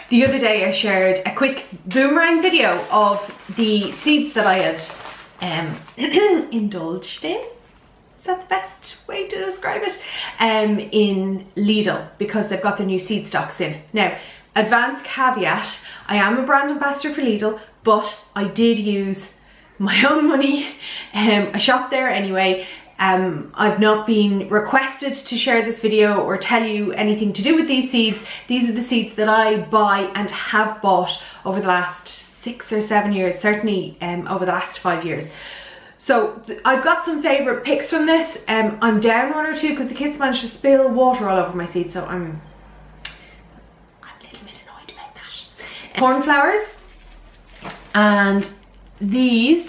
The other day I shared a quick boomerang video of the seeds that I had indulged in. Is that the best way to describe it? In Lidl, because they've got their new seed stocks in. Now, advanced caveat, I am a brand ambassador for Lidl, but I did use my own money. I shopped there anyway. I've not been requested to share this video or tell you anything to do with these seeds. These are the seeds that I buy and have bought over the last 6 or 7 years, certainly over the last 5 years. So I've got some favourite picks from this. I'm down 1 or 2 because the kids managed to spill water all over my seeds, so I'm a little bit annoyed about that. Cornflowers, and these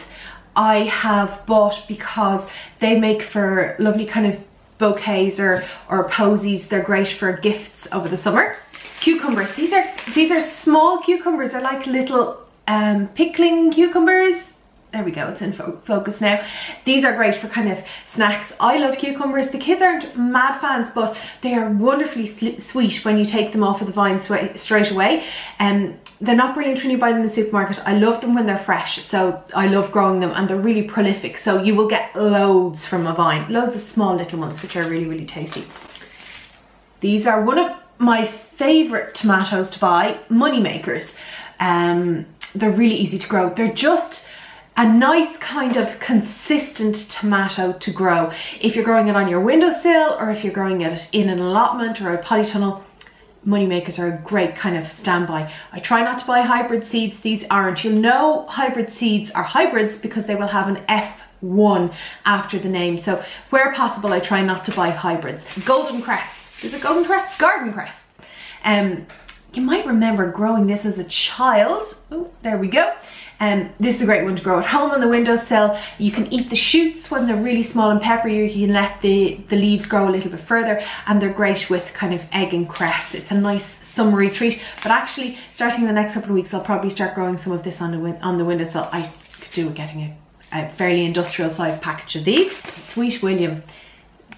I have bought because they make for lovely kind of bouquets or posies. They're great for gifts over the summer. Cucumbers, these are small cucumbers. They're like little pickling cucumbers. There we go, it's in focus now. These are great for kind of snacks. I love cucumbers. The kids aren't mad fans, but they are wonderfully sweet when you take them off of the vine straight away. They're not brilliant when you buy them in the supermarket. I love them when they're fresh, so I love growing them, and they're really prolific, so you will get loads from a vine. Loads of small little ones, which are really, really tasty. These are one of my favourite tomatoes to buy, money makers. They're really easy to grow. They're just a nice kind of consistent tomato to grow. If you're growing it on your windowsill, or if you're growing it in an allotment or a polytunnel, money makers are a great kind of standby. I try not to buy hybrid seeds. These aren't. You'll know hybrid seeds are hybrids because they will have an F1 after the name. So where possible, I try not to buy hybrids. Golden cress. Is it golden cress? Garden cress. You might remember growing this as a child. Oh, there we go. This is a great one to grow at home on the windowsill. You can eat the shoots when they're really small and peppery. You can let the leaves grow a little bit further, and they're great with kind of egg and cress. It's a nice summery treat. But actually, starting in the next couple of weeks, I'll probably start growing some of this on the windowsill. I could do with getting a fairly industrial sized package of these. Sweet William.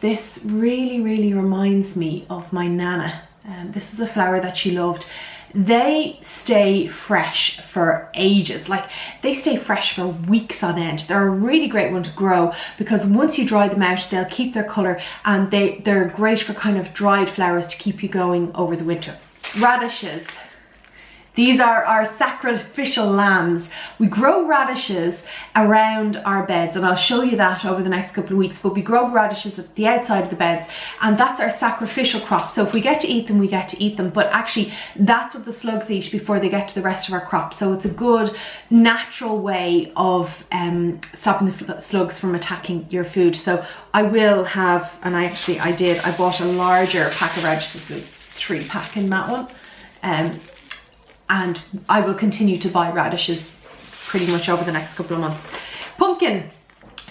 This really, really reminds me of my Nana. This is a flower that she loved. They stay fresh for ages. Like, they stay fresh for weeks on end. They're a really great one to grow because once you dry them out, they'll keep their colour, and they're great for kind of dried flowers to keep you going over the winter. Radishes. These are our sacrificial lambs. We grow radishes around our beds, and I'll show you that over the next couple of weeks, but we grow radishes at the outside of the beds, and that's our sacrificial crop. So if we get to eat them, we get to eat them, but actually that's what the slugs eat before they get to the rest of our crop. So it's a good natural way of stopping the slugs from attacking your food. So I will have, and I bought a larger pack of radishes, with 3-pack in that one. And I will continue to buy radishes pretty much over the next couple of months. Pumpkin.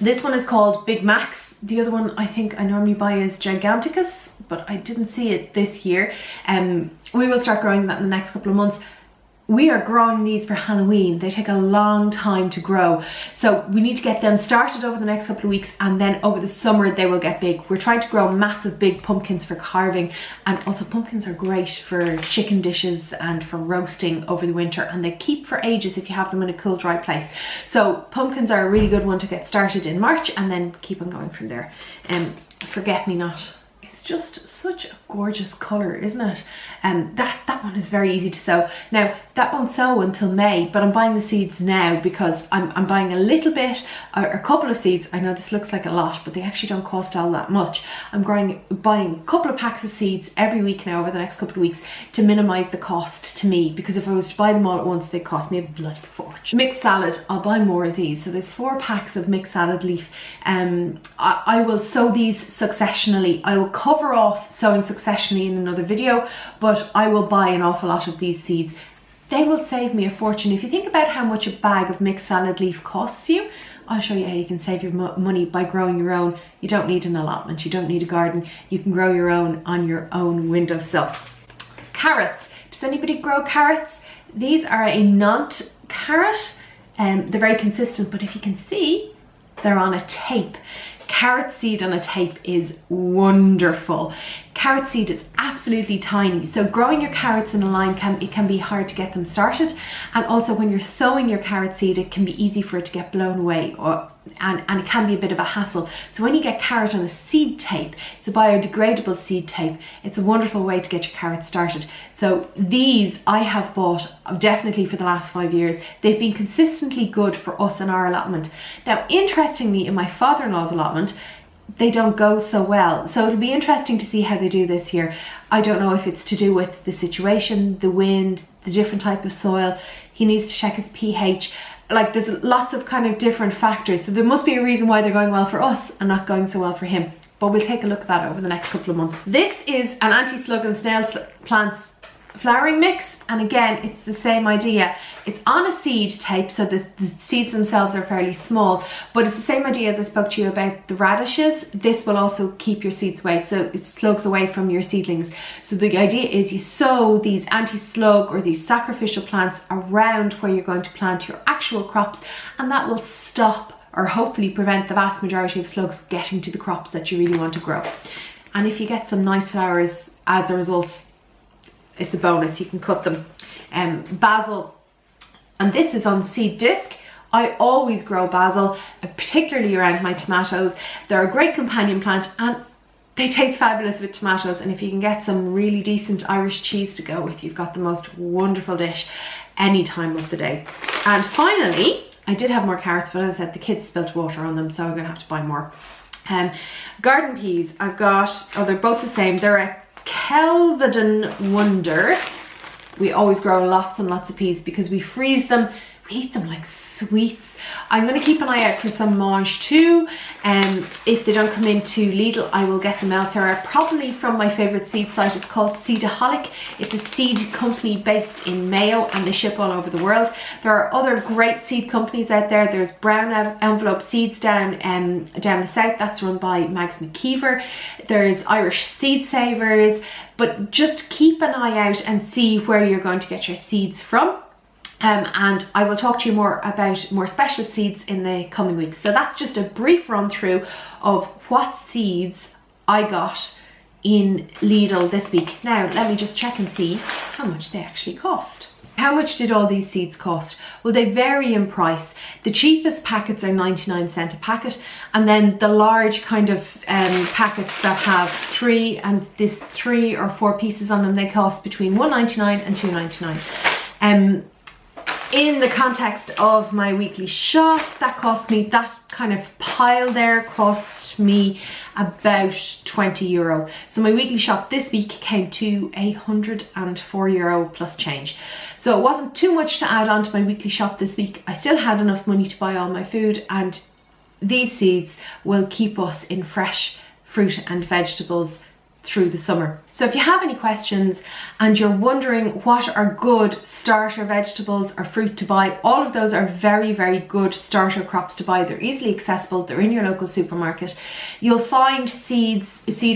This one is called Big Macs. The other one I think I normally buy is Giganticus, but I didn't see it this year. We will start growing that in the next couple of months. We are growing these for Halloween. They take a long time to grow. So we need to get them started over the next couple of weeks, and then over the summer they will get big. We're trying to grow massive big pumpkins for carving, and also pumpkins are great for chicken dishes and for roasting over the winter, and they keep for ages if you have them in a cool, dry place. So pumpkins are a really good one to get started in March and then keep on going from there. Forget-me-not. It's just such a gorgeous colour, isn't it? That one is very easy to sow. Now, that won't sow until May, but I'm buying the seeds now because I'm buying a little bit, or a couple of seeds. I know this looks like a lot, but they actually don't cost all that much. I'm buying a couple of packs of seeds every week now over the next couple of weeks to minimise the cost to me, because if I was to buy them all at once, they'd cost me a bloody fortune. Mixed salad, I'll buy more of these. So there's 4 packs of mixed salad leaf. I will sow these successionally. I will cover off sowing successionally in another video, but I will buy an awful lot of these seeds. They will save me a fortune. If you think about how much a bag of mixed salad leaf costs you, I'll show you how you can save your money by growing your own. You don't need an allotment, you don't need a garden. You can grow your own on your own windowsill. Carrots. Does anybody grow carrots? These are a Nantes carrot. They're very consistent, but if you can see, they're on a tape. Carrot seed on a tape is wonderful. carrot seed is absolutely tiny, so growing your carrots in a line can be hard to get them started, and also when you're sowing your carrot seed it can be easy for it to get blown away, and it can be a bit of a hassle. So when you get carrot on a seed tape, it's a biodegradable seed tape, it's a wonderful way to get your carrots started. So these I have bought definitely for the last 5 years. They've been consistently good for us in our allotment. Now interestingly, in my father-in-law's allotment they don't go so well, so it'll be interesting to see how they do this year. I don't know if it's to do with the situation, the wind, the different type of soil. He needs to check his pH. Like there's lots of kind of different factors, so there must be a reason why they're going well for us and not going so well for him, but we'll take a look at that over the next couple of months. This is an anti-slug and snail plants flowering mix, and again it's the same idea. It's on a seed tape, so the seeds themselves are fairly small, but it's the same idea as I spoke to you about the radishes. This will also keep your seeds away, so it slugs away from your seedlings. So the idea is you sow these anti-slug or these sacrificial plants around where you're going to plant your actual crops, and that will stop or hopefully prevent the vast majority of slugs getting to the crops that you really want to grow. And if you get some nice flowers as a result, it's a bonus, you can cut them. Basil, and this is on seed disc. I always grow basil, particularly around my tomatoes. They're a great companion plant and they taste fabulous with tomatoes, and if you can get some really decent Irish cheese to go with, you've got the most wonderful dish any time of the day. And finally, I did have more carrots, but as I said, the kids spilt water on them, so I'm gonna have to buy more. Garden peas, I've got, oh, they're both the same. They're a Kelvedon Wonder. We always grow lots and lots of peas because we freeze them, we eat them like sweets. I'm going to keep an eye out for some mange too. If they don't come into Lidl, I will get them elsewhere, probably from my favourite seed site. It's called Seedaholic. It's a seed company based in Mayo and they ship all over the world. There are other great seed companies out there. There's Brown Envelope Seeds down the south, that's run by Mags McKeever. There's Irish Seed Savers, but just keep an eye out and see where you're going to get your seeds from. And I will talk to you more about more specialist seeds in the coming weeks. So that's just a brief run through of what seeds I got in Lidl this week. Now let me just check and see how much they actually cost. How much did all these seeds cost? Well, they vary in price. The cheapest packets are 99 cents a packet, and then the large kind of packets that have 3 or 4 pieces on them, they cost between $1.99 and $2.99. In the context of my weekly shop, that kind of pile there cost me about €20. So my weekly shop this week came to €104 plus change. So it wasn't too much to add on to my weekly shop this week. I still had enough money to buy all my food, and these seeds will keep us in fresh fruit and vegetables through the summer. So if you have any questions and you're wondering what are good starter vegetables or fruit to buy, all of those are very, very good starter crops to buy. They're easily accessible, they're in your local supermarket. You'll find seed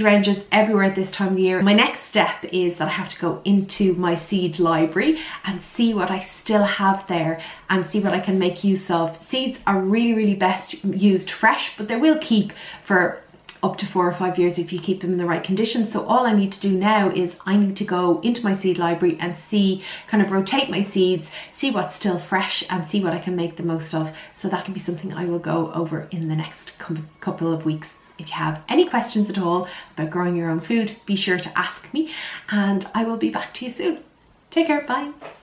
ranges everywhere at this time of the year. My next step is that I have to go into my seed library and see what I still have there and see what I can make use of. Seeds are really, really best used fresh, but they will keep for up to 4 or 5 years if you keep them in the right conditions. So all I need to do now is I need to go into my seed library and see, kind of rotate my seeds, see what's still fresh and see what I can make the most of. So that'll be something I will go over in the next couple of weeks. If you have any questions at all about growing your own food, be sure to ask me and I will be back to you soon. Take care, bye.